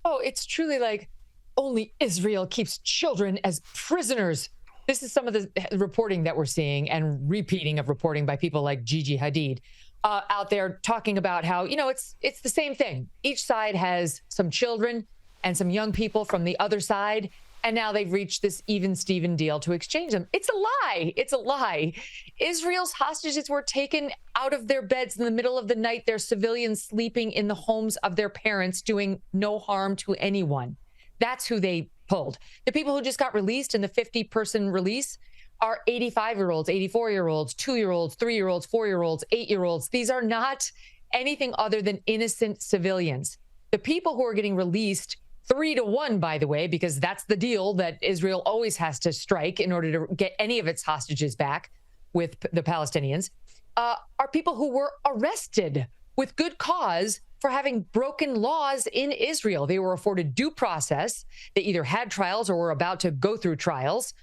Oh, it's truly like only Israel keeps children as prisoners. This is some of the reporting that we're seeing and repeating of reporting by people like Gigi Hadid out there talking about how, it's the same thing. Each side has some children and some young people from the other side. And now they've reached this even Steven deal to exchange them. It's a lie. It's a lie. Israel's hostages were taken out of their beds in the middle of the night. They're civilians sleeping in the homes of their parents, doing no harm to anyone. That's who they pulled. The people who just got released in the 50-person release are 85-year-olds, 84-year-olds, 2-year-olds, 3-year-olds, 4-year-olds, 8-year-olds. These are not anything other than innocent civilians. The people who are getting released 3-1, by the way, because that's the deal that Israel always has to strike in order to get any of its hostages back with the Palestinians, are people who were arrested with good cause for having broken laws in Israel. They were afforded due process. They either had trials or were about to go through trials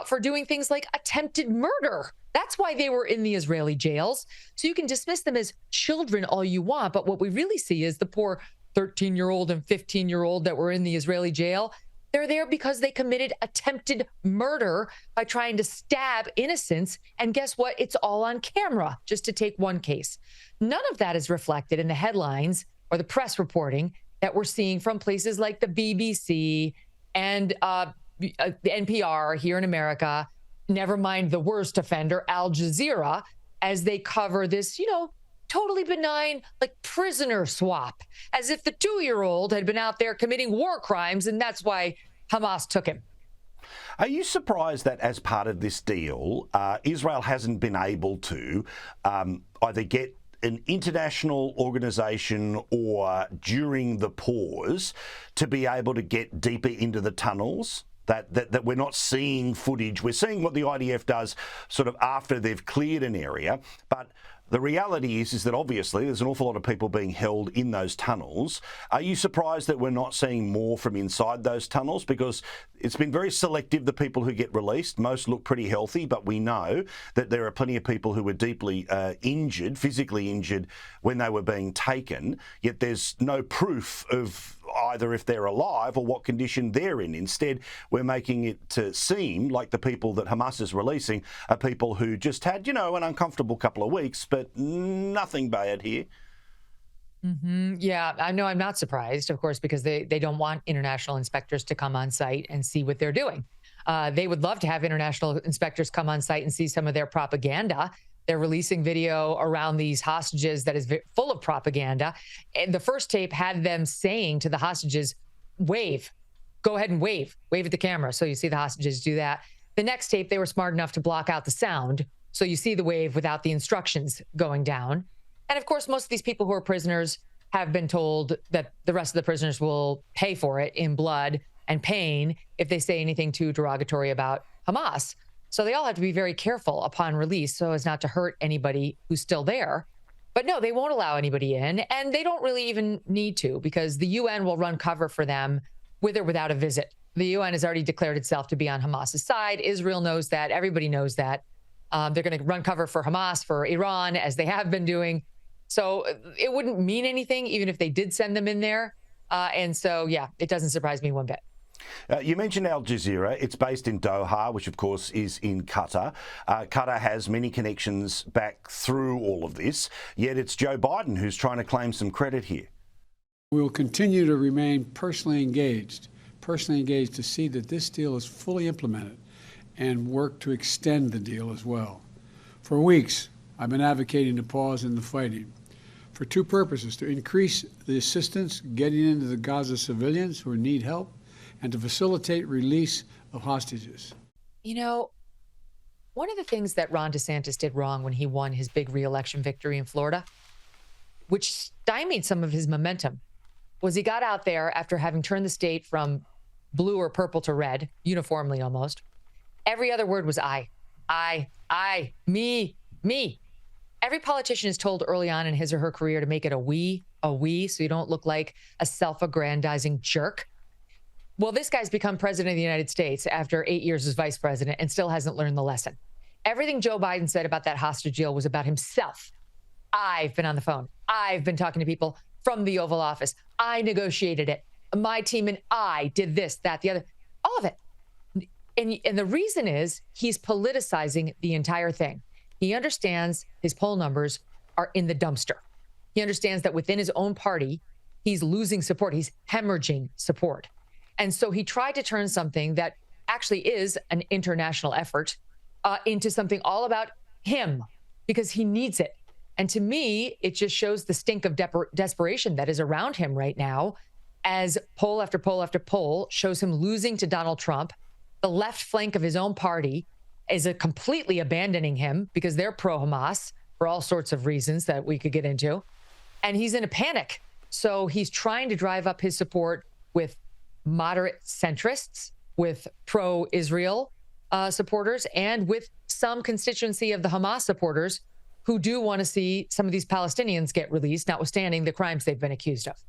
for doing things like attempted murder. That's why they were in the Israeli jails. So you can dismiss them as children all you want. But what we really see is the poor 13-year-old and 15-year-old that were in the Israeli jail. They're there because they committed attempted murder by trying to stab innocents. And guess what? It's all on camera, just to take one case. None of that is reflected in the headlines or the press reporting that we're seeing from places like the BBC and the NPR here in America, never mind the worst offender, Al Jazeera, as they cover this, totally benign, like prisoner swap, as if the 2-year-old had been out there committing war crimes, and that's why Hamas took him. Are you surprised that as part of this deal, Israel hasn't been able to either get an international organisation or during the pause to be able to get deeper into the tunnels? That we're not seeing footage. We're seeing what the IDF does sort of after they've cleared an area, but the reality is that obviously there's an awful lot of people being held in those tunnels. Are you surprised that we're not seeing more from inside those tunnels? Because it's been very selective, the people who get released. Most look pretty healthy, but we know that there are plenty of people who were deeply injured, physically injured, when they were being taken, yet there's no proof of either if they're alive or what condition they're in. Instead, we're making it to seem like the people that Hamas is releasing are people who just had, an uncomfortable couple of weeks, but nothing bad here. Mm-hmm. Yeah, I know. I'm not surprised, of course, because they don't want international inspectors to come on site and see what they're doing. They would love to have international inspectors come on site and see some of their propaganda. They're releasing video around these hostages that is full of propaganda. And the first tape had them saying to the hostages, wave, go ahead and wave at the camera. So you see the hostages do that. The next tape, they were smart enough to block out the sound. So you see the wave without the instructions going down. And of course, most of these people who are prisoners have been told that the rest of the prisoners will pay for it in blood and pain if they say anything too derogatory about Hamas. So they all have to be very careful upon release so as not to hurt anybody who's still there. But no, they won't allow anybody in, and they don't really even need to, because the UN will run cover for them with or without a visit. The UN has already declared itself to be on Hamas's side. Israel knows that. Everybody knows that. They're going to run cover for Hamas, for Iran, as they have been doing. So it wouldn't mean anything even if they did send them in there. And so, yeah, it doesn't surprise me one bit. You mentioned Al Jazeera. It's based in Doha, which of course is in Qatar. Qatar has many connections back through all of this, yet it's Joe Biden who's trying to claim some credit here. We will continue to remain personally engaged to see that this deal is fully implemented and work to extend the deal as well. For weeks, I've been advocating a pause in the fighting for two purposes: to increase the assistance getting into the Gaza civilians who need help, and to facilitate release of hostages. One of the things that Ron DeSantis did wrong when he won his big re-election victory in Florida, which stymied some of his momentum, was he got out there after having turned the state from blue or purple to red, uniformly almost. Every other word was I, me. Every politician is told early on in his or her career to make it a we, so you don't look like a self-aggrandizing jerk. Well, this guy's become president of the United States after 8 years as vice president and still hasn't learned the lesson. Everything Joe Biden said about that hostage deal was about himself. I've been on the phone. I've been talking to people from the Oval Office. I negotiated it. my team and I did this, that, the other, all of it. And the reason is he's politicizing the entire thing. He understands his poll numbers are in the dumpster. He understands that within his own party, he's losing support. He's hemorrhaging support. And so he tried to turn something that actually is an international effort into something all about him because he needs it. And to me, it just shows the stink of desperation that is around him right now as poll after poll after poll shows him losing to Donald Trump. The left flank of his own party is completely abandoning him because they're pro-Hamas for all sorts of reasons that we could get into. And he's in a panic. So he's trying to drive up his support with moderate centrists, with pro-Israel supporters, and with some constituency of the Hamas supporters who do want to see some of these Palestinians get released, notwithstanding the crimes they've been accused of.